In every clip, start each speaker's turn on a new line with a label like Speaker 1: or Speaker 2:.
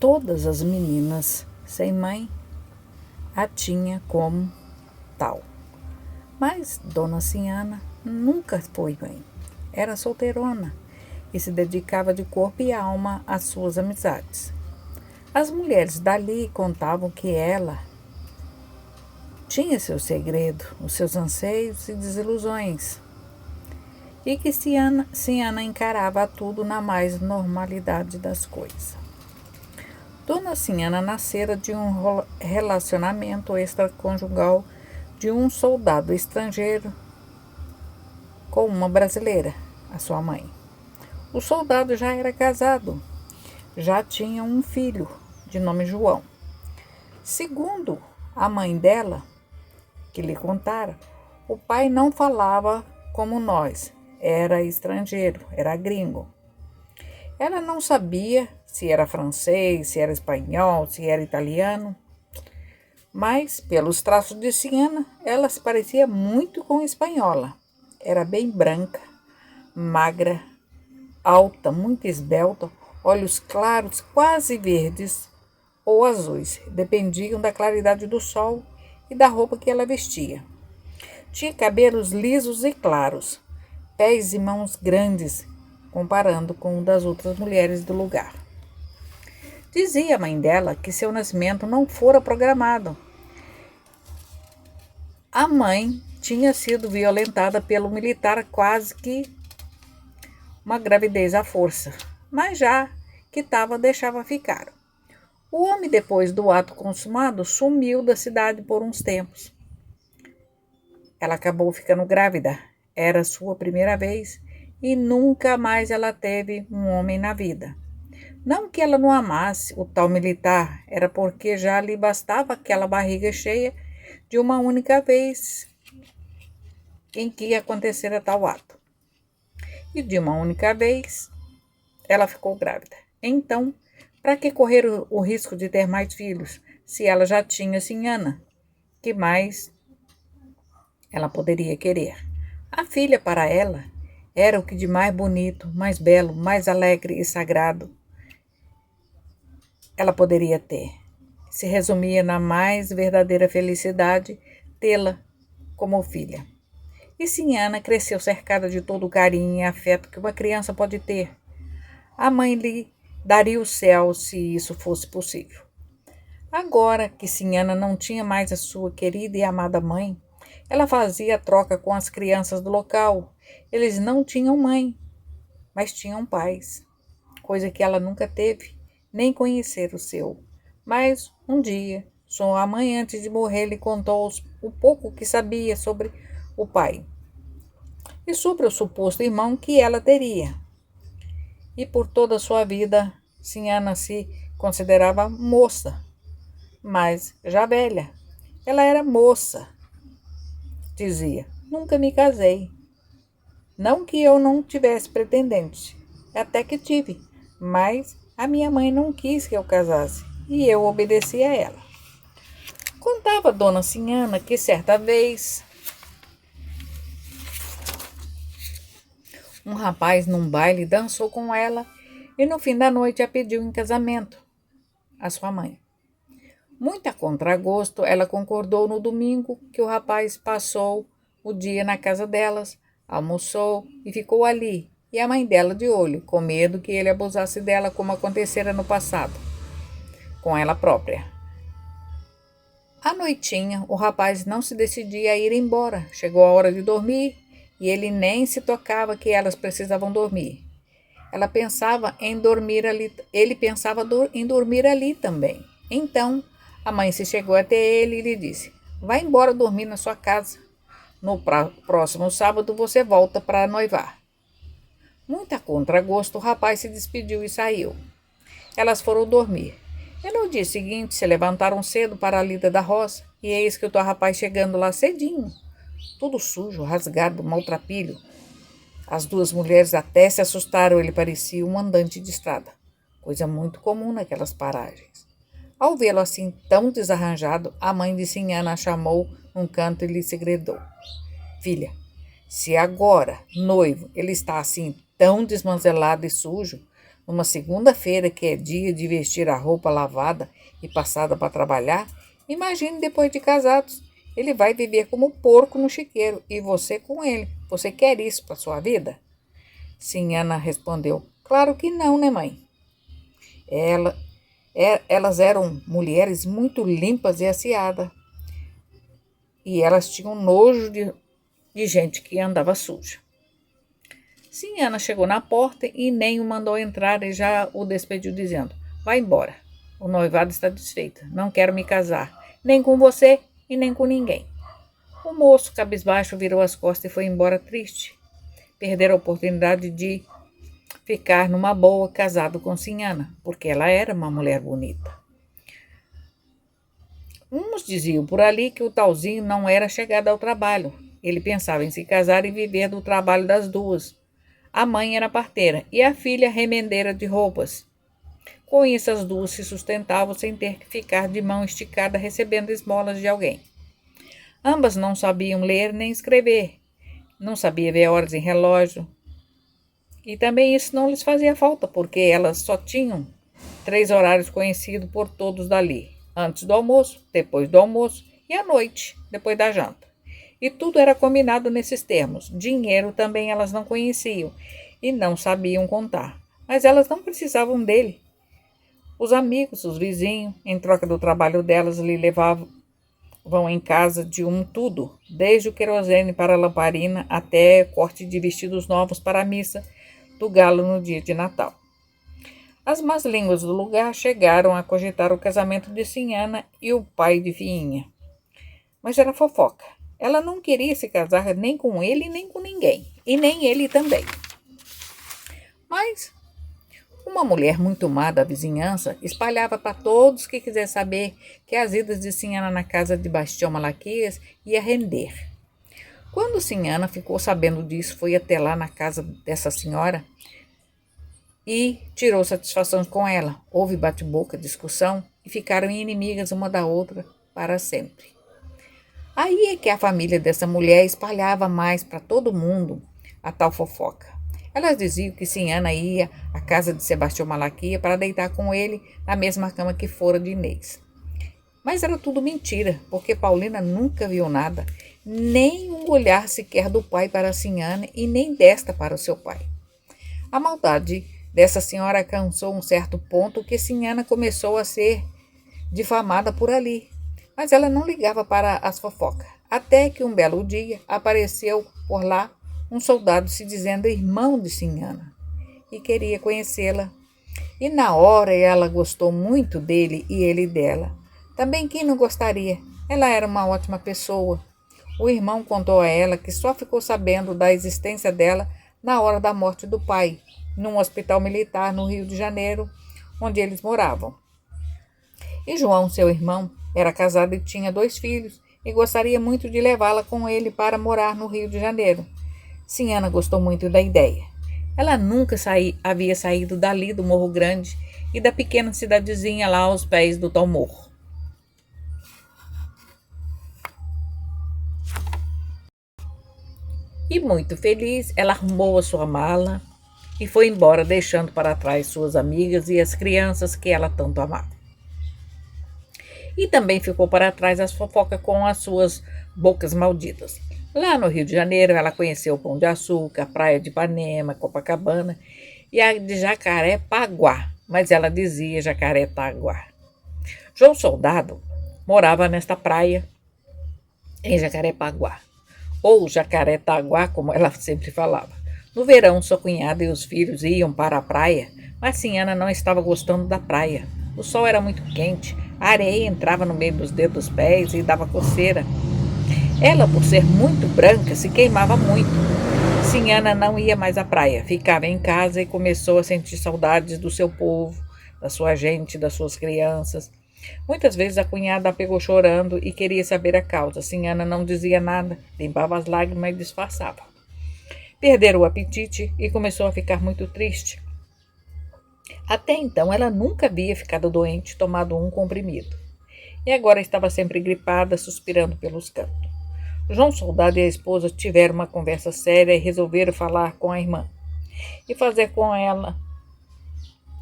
Speaker 1: Todas as meninas sem mãe a tinha como tal. Mas Dona Sinhana nunca foi mãe. Era solteirona e se dedicava de corpo e alma às suas amizades. As mulheres dali contavam que ela tinha seu segredo, os seus anseios e desilusões, e que Sinhana encarava tudo na mais normalidade das coisas. Dona Sinhana nascera de um relacionamento extraconjugal de um soldado estrangeiro com uma brasileira, a sua mãe. O soldado já era casado, já tinha um filho de nome João. Segundo a mãe dela, que lhe contara, o pai não falava como nós, era estrangeiro, era gringo. Ela não sabia se era francês, se era espanhol, se era italiano, mas pelos traços de Sinhana, ela se parecia muito com espanhola. Era bem branca, magra, alta, muito esbelta, olhos claros, quase verdes ou azuis, dependiam da claridade do sol e da roupa que ela vestia. Tinha cabelos lisos e claros, pés e mãos grandes, comparando com o das outras mulheres do lugar. Dizia a mãe dela que seu nascimento não fora programado. A mãe tinha sido violentada pelo militar, quase que uma gravidez à força, mas já que estava, deixava ficar. O homem, depois do ato consumado, sumiu da cidade por uns tempos. Ela acabou ficando grávida. Era sua primeira vez e nunca mais ela teve um homem na vida. Não que ela não amasse o tal militar, era porque já lhe bastava aquela barriga cheia de uma única vez em que acontecera tal ato. E de uma única vez ela ficou grávida. Então, para que correr o risco de ter mais filhos, se ela já tinha Sinhana? Que mais ela poderia querer? A filha para ela era o que de mais bonito, mais belo, mais alegre e sagrado ela poderia ter. Se resumia na mais verdadeira felicidade tê-la como filha. E Sinhana cresceu cercada de todo o carinho e afeto que uma criança pode ter. A mãe lhe daria o céu se isso fosse possível. Agora que Sinhana não tinha mais a sua querida e amada mãe, ela fazia troca com as crianças do local. Eles não tinham mãe, mas tinham pais, coisa que ela nunca teve, nem conhecer o seu. Mas um dia, sua mãe, antes de morrer, lhe contou o pouco que sabia sobre o pai e sobre o suposto irmão que ela teria. E por toda a sua vida, Sinhana se considerava moça, mas já velha. Ela era moça, dizia. Nunca me casei. Não que eu não tivesse pretendente, até que tive, mas a minha mãe não quis que eu casasse e eu obedeci a ela. Contava Dona Sinhana que certa vez um rapaz num baile dançou com ela e no fim da noite a pediu em casamento a sua mãe. Muito a contragosto, ela concordou no domingo que o rapaz passou o dia na casa delas, almoçou e ficou ali, e a mãe dela de olho, com medo que ele abusasse dela como acontecera no passado, com ela própria. À noitinha, o rapaz não se decidia a ir embora. Chegou a hora de dormir e ele nem se tocava que elas precisavam dormir. Ela pensava em dormir ali, ele pensava em dormir ali também. Então, a mãe se chegou até ele e lhe disse: "Vai embora dormir na sua casa. No próximo sábado você volta para noivar." Muito a contragosto, o rapaz se despediu e saiu. Elas foram dormir. E no dia seguinte se levantaram cedo para a lida da roça, e eis que o tal rapaz chegando lá cedinho, todo sujo, rasgado, maltrapilho. As duas mulheres até se assustaram, ele parecia um andante de estrada, coisa muito comum naquelas paragens. Ao vê-lo assim tão desarranjado, a mãe de Sinhana a chamou num canto e lhe segredou: "Filha, se agora, noivo, ele está assim tão desmanzelado e sujo, Numa segunda-feira, que é dia de vestir a roupa lavada e passada para trabalhar, imagine depois de casados. Ele vai viver como porco no chiqueiro e você com ele. Você quer isso para sua vida? Sinhana respondeu: Claro que não, né, mãe? Ela, elas eram mulheres muito limpas e aseadas. E elas tinham nojo de gente que andava suja. Sinhana chegou na porta e nem o mandou entrar e já o despediu dizendo: Vai embora. O noivado está desfeito. Não quero me casar, nem com você e nem com ninguém. O moço, cabisbaixo, virou as costas e foi embora triste. Perderam a oportunidade de ficar numa boa casado com Sinhana, porque ela era uma mulher bonita. Uns diziam por ali que o talzinho não era chegado ao trabalho. Ele pensava em se casar e viver do trabalho das duas. A mãe era parteira e a filha remendeira de roupas. Com isso, as duas se sustentavam sem ter que ficar de mão esticada recebendo esmolas de alguém. Ambas não sabiam ler nem escrever, não sabiam ver horas em relógio. E também isso não lhes fazia falta, porque elas só tinham 3 horários conhecidos por todos dali: antes do almoço, depois do almoço e à noite, depois da janta. E tudo era combinado nesses termos. Dinheiro também elas não conheciam e não sabiam contar, mas elas não precisavam dele. Os amigos, os vizinhos, em troca do trabalho delas, lhe levavam em casa de tudo, desde o querosene para a lamparina até corte de vestidos novos para a missa do galo no dia de Natal. As más línguas do lugar chegaram a cogitar o casamento de Sinhana e o pai de Fiinha. Mas era fofoca. Ela não queria se casar nem com ele nem com ninguém, e nem ele também. Mas uma mulher muito má da vizinhança espalhava para todos que quisessem saber que as idas de Sinhana na casa de Bastião Malaquias ia render. Quando Sinhana ficou sabendo disso, foi até lá na casa dessa senhora e tirou satisfações com ela. Houve bate-boca, discussão e ficaram inimigas uma da outra para sempre. Aí é que a família dessa mulher espalhava mais para todo mundo a tal fofoca. Elas diziam que Sinhana ia à casa de Sebastião Malaquia para deitar com ele na mesma cama que fora de Inês. Mas era tudo mentira, porque Paulina nunca viu nada, nem um olhar sequer do pai para Sinhana e nem desta para o seu pai. A maldade dessa senhora alcançou um certo ponto que Sinhana começou a ser difamada por ali. Mas ela não ligava para as fofocas, até que um belo dia apareceu por lá um soldado se dizendo irmão de Sinhana e queria conhecê-la. E na hora ela gostou muito dele e ele dela. Também quem não gostaria? Ela era uma ótima pessoa. O irmão contou a ela que só ficou sabendo da existência dela na hora da morte do pai, num hospital militar no Rio de Janeiro, onde eles moravam. E João, seu irmão, era casado e tinha 2 filhos e gostaria muito de levá-la com ele para morar no Rio de Janeiro. Sinhana gostou muito da ideia. Ela nunca havia saído dali do Morro Grande e da pequena cidadezinha lá aos pés do tal morro. E muito feliz, ela arrumou a sua mala e foi embora, deixando para trás suas amigas e as crianças que ela tanto amava. E também ficou para trás as fofocas com as suas bocas malditas. Lá no Rio de Janeiro, ela conheceu o Pão de Açúcar, a Praia de Ipanema, Copacabana e a de Jacarepaguá, mas ela dizia Jacarepaguá. João Soldado morava nesta praia em Jacarepaguá, ou Jacaretaguá, como ela sempre falava. No verão, sua cunhada e os filhos iam para a praia, mas Sinhana não estava gostando da praia. O sol era muito quente, a areia entrava no meio dos dedos dos pés e dava coceira. Ela, por ser muito branca, se queimava muito. Sinhana não ia mais à praia, ficava em casa e começou a sentir saudades do seu povo, da sua gente, das suas crianças. Muitas vezes a cunhada a pegou chorando e queria saber a causa. Sinhana não dizia nada, limpava as lágrimas e disfarçava. Perdeu o apetite e começou a ficar muito triste. Até então ela nunca havia ficado doente, tomado um comprimido. E agora estava sempre gripada, suspirando pelos cantos. João Soldado e a esposa tiveram uma conversa séria e resolveram falar com a irmã e fazer com ela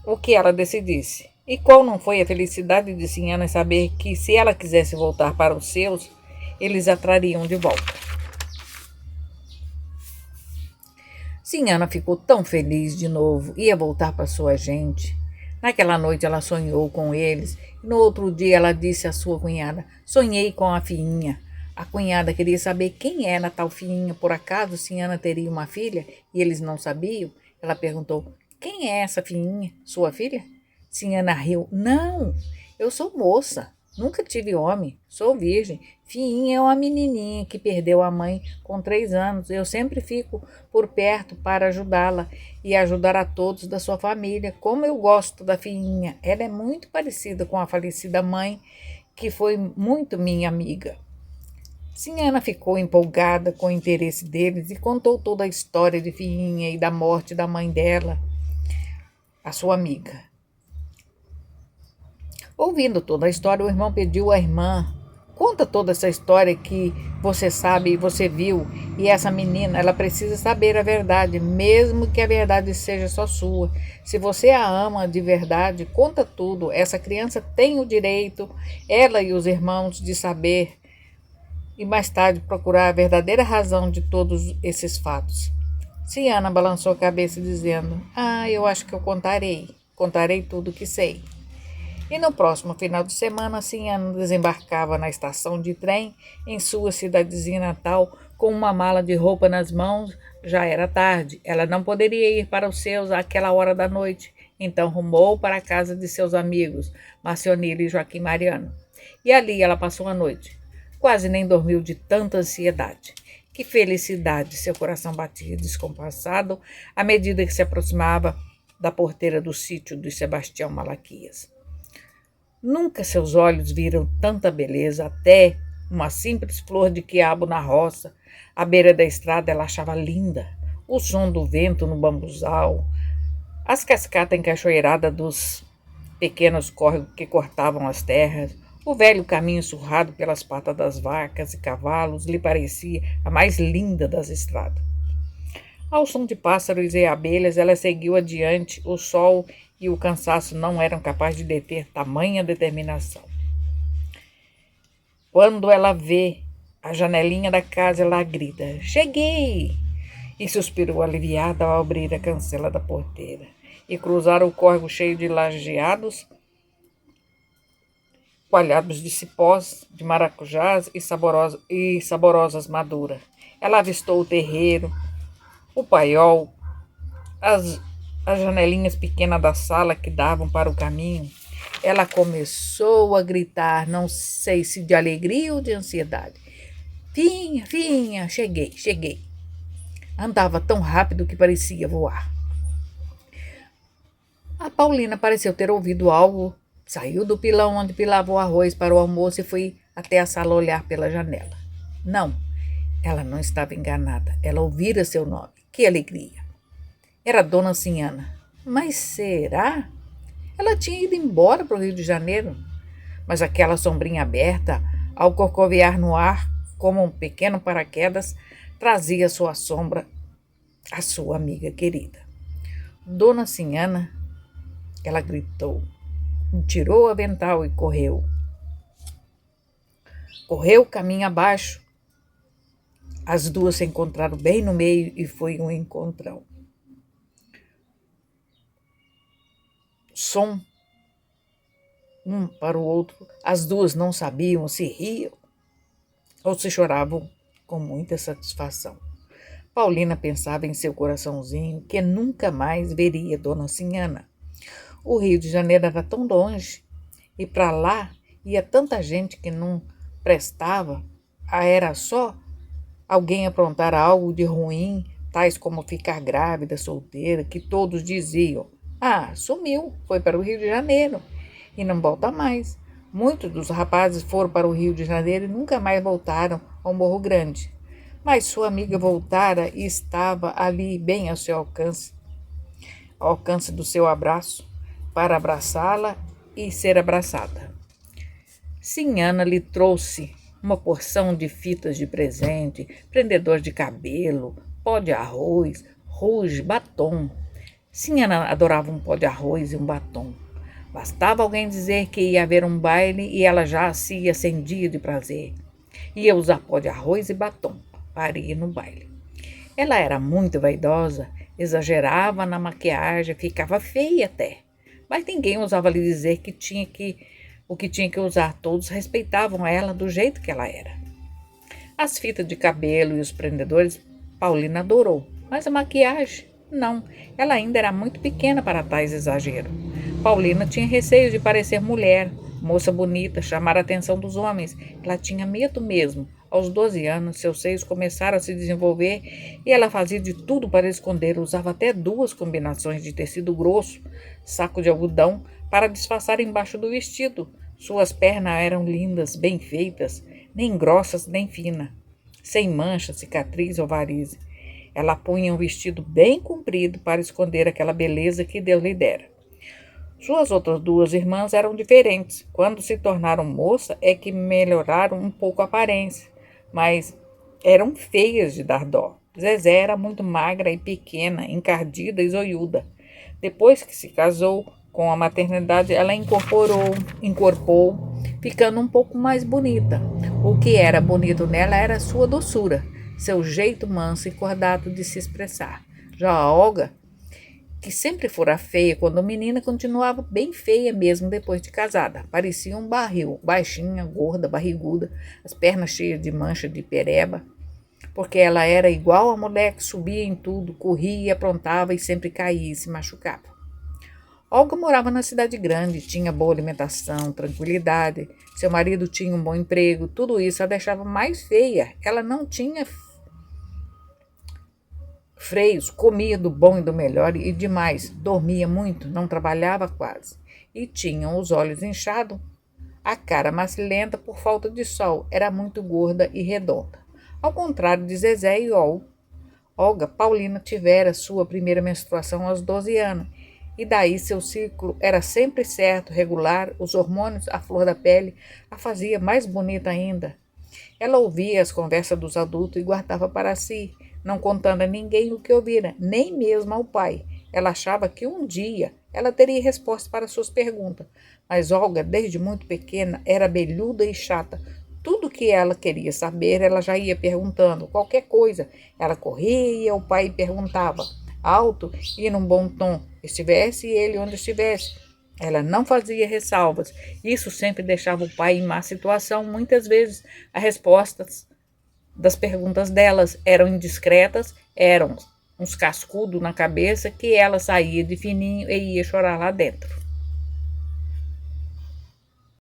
Speaker 1: o que ela decidisse. E qual não foi a felicidade de Sinhana em saber que, se ela quisesse voltar para os seus, eles a trariam de volta. Sinhana ficou tão feliz de novo, ia voltar para sua gente. Naquela noite ela sonhou com eles, e no outro dia ela disse à sua cunhada: sonhei com a filhinha. A cunhada queria saber quem era a tal filhinha. Por acaso Sinhana teria uma filha e eles não sabiam? Ela perguntou: quem é essa filhinha? Sua filha? Sinhana riu: não, eu sou moça. Nunca tive homem, sou virgem. Filhinha é uma menininha que perdeu a mãe com 3 anos. Eu sempre fico por perto para ajudá-la e ajudar a todos da sua família. Como eu gosto da filhinha. Ela é muito parecida com a falecida mãe, que foi muito minha amiga. Sinhana ficou empolgada com o interesse deles e contou toda a história de filhinha e da morte da mãe dela, a sua amiga. Ouvindo toda a história, o irmão pediu à irmã: conta toda essa história que você sabe e você viu. E essa menina, ela precisa saber a verdade, mesmo que a verdade seja só sua. Se você a ama de verdade, conta tudo. Essa criança tem o direito, ela e os irmãos, de saber e mais tarde procurar a verdadeira razão de todos esses fatos. Sinhana balançou a cabeça dizendo: eu acho que eu contarei tudo o que sei. E no próximo final de semana, Sinhana desembarcava na estação de trem em sua cidadezinha natal com uma mala de roupa nas mãos. Já era tarde, ela não poderia ir para os seus àquela hora da noite, então rumou para a casa de seus amigos, Marcionillo e Joaquim Mariano. E ali ela passou a noite. Quase nem dormiu de tanta ansiedade. Que felicidade! Seu coração batia descompassado à medida que se aproximava da porteira do sítio de Sebastião Malaquias. Nunca seus olhos viram tanta beleza, até uma simples flor de quiabo na roça, à beira da estrada, ela achava linda. O som do vento no bambuzal, as cascatas encachoeiradas dos pequenos córregos que cortavam as terras, o velho caminho surrado pelas patas das vacas e cavalos lhe parecia a mais linda das estradas. Ao som de pássaros e abelhas, ela seguiu adiante. O sol e o cansaço não eram capazes de deter tamanha determinação. Quando ela vê a janelinha da casa, ela grita: cheguei! E suspirou aliviada ao abrir a cancela da porteira e cruzar o córrego cheio de lajeados, coalhados de cipós, de maracujás e saborosas maduras. Ela avistou o terreiro, o paiol, as janelinhas pequenas da sala que davam para o caminho. Ela começou a gritar, não sei se de alegria ou de ansiedade: Finha, Finha, cheguei. Andava tão rápido que parecia voar. A Paulina pareceu ter ouvido algo, saiu do pilão onde pilava o arroz para o almoço e foi até a sala olhar pela janela. Não, ela não estava enganada. Ela ouvira seu nome. Que alegria! Era Dona Sinhana. Mas será? Ela tinha ido embora para o Rio de Janeiro. Mas aquela sombrinha aberta, ao corcovear no ar como um pequeno paraquedas, trazia sua sombra à sua amiga querida. Dona Sinhana, ela gritou, tirou o avental e correu. Correu caminho abaixo. As duas se encontraram bem no meio e foi um encontrão. Som um para o outro. As duas não sabiam se riam ou se choravam com muita satisfação. Paulina pensava em seu coraçãozinho que nunca mais veria Dona Sinhana. O Rio de Janeiro era tão longe e para lá ia tanta gente que não prestava. Era só alguém aprontar algo de ruim, tais como ficar grávida, solteira, que todos diziam: sumiu, foi para o Rio de Janeiro e não volta mais. Muitos dos rapazes foram para o Rio de Janeiro e nunca mais voltaram ao Morro Grande. Mas sua amiga voltara e estava ali bem ao seu alcance, ao alcance do seu abraço, para abraçá-la e ser abraçada. Sinhana lhe trouxe uma porção de fitas de presente, prendedor de cabelo, pó de arroz, rouge, batom. Ciana adorava um pó de arroz e um batom. Bastava alguém dizer que ia haver um baile e ela já se acendia de prazer. Ia usar pó de arroz e batom para ir no baile. Ela era muito vaidosa, exagerava na maquiagem, ficava feia até. Mas ninguém ousava lhe dizer o que tinha que usar. Todos respeitavam ela do jeito que ela era. As fitas de cabelo e os prendedores, Paulina adorou, mas a maquiagem, não. Ela ainda era muito pequena para tais exageros. Paulina tinha receio de parecer mulher, moça bonita, chamar a atenção dos homens. Ela tinha medo mesmo. Aos 12 anos, seus seios começaram a se desenvolver e ela fazia de tudo para esconder. Usava até 2 combinações de tecido grosso, saco de algodão, para disfarçar embaixo do vestido. Suas pernas eram lindas, bem feitas, nem grossas nem finas, sem mancha, cicatriz ou varize. Ela punha um vestido bem comprido para esconder aquela beleza que Deus lhe dera. Suas outras 2 irmãs eram diferentes. Quando se tornaram moça é que melhoraram um pouco a aparência, mas eram feias de dar dó. Zezé era muito magra e pequena, encardida e zoiuda. Depois que se casou, com a maternidade, ela incorporou, ficando um pouco mais bonita. O que era bonito nela era a sua doçura, seu jeito manso e cordado de se expressar. Já a Olga, que sempre fora feia quando menina, continuava bem feia mesmo depois de casada. Parecia um barril, baixinha, gorda, barriguda, as pernas cheias de mancha de pereba, porque ela era igual a mulher que subia em tudo, corria e aprontava e sempre caía e se machucava. Olga morava na cidade grande, tinha boa alimentação, tranquilidade, seu marido tinha um bom emprego, tudo isso a deixava mais feia. Ela não tinha freios, comia do bom e do melhor e demais, dormia muito, não trabalhava quase, e tinha os olhos inchados, a cara macilenta por falta de sol, era muito gorda e redonda. Ao contrário de Zezé e Olga, Paulina tivera sua primeira menstruação aos 12 anos, e daí seu ciclo era sempre certo, regular, os hormônios à flor da pele a fazia mais bonita ainda. Ela ouvia as conversas dos adultos e guardava para si, não contando a ninguém o que ouvira, nem mesmo ao pai. Ela achava que um dia ela teria resposta para suas perguntas, mas Olga, desde muito pequena, era abelhuda e chata. Tudo que ela queria saber, ela já ia perguntando, qualquer coisa. Ela corria ao pai e perguntava, alto e num bom tom, estivesse ele onde estivesse. Ela não fazia ressalvas. Isso sempre deixava o pai em má situação. Muitas vezes as respostas das perguntas delas eram indiscretas, eram uns cascudos na cabeça que ela saía de fininho e ia chorar lá dentro.